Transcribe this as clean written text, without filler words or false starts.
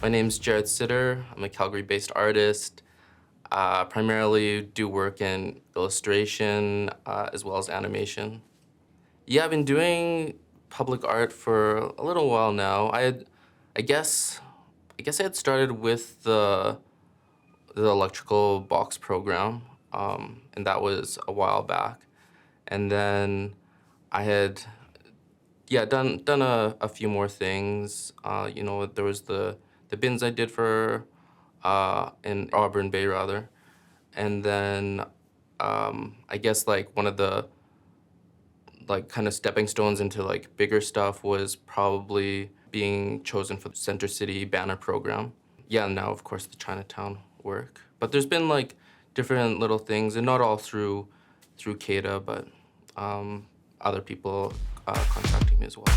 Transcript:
My name's Jarett Sitter. I'm a Calgary-based artist. Primarily do work in illustration as well as animation. Yeah, I've been doing public art for a little while now. I guess I had started with the electrical box program, and that was a while back. And then I had done a few more things. There was the bins I did for in Auburn Bay rather, and then I guess like one of the like kind of stepping stones into like bigger stuff was probably being chosen for the Center City banner program. Yeah, and now of course the Chinatown work. But there's been like different little things, and not all through CADA, but other people contacting me as well.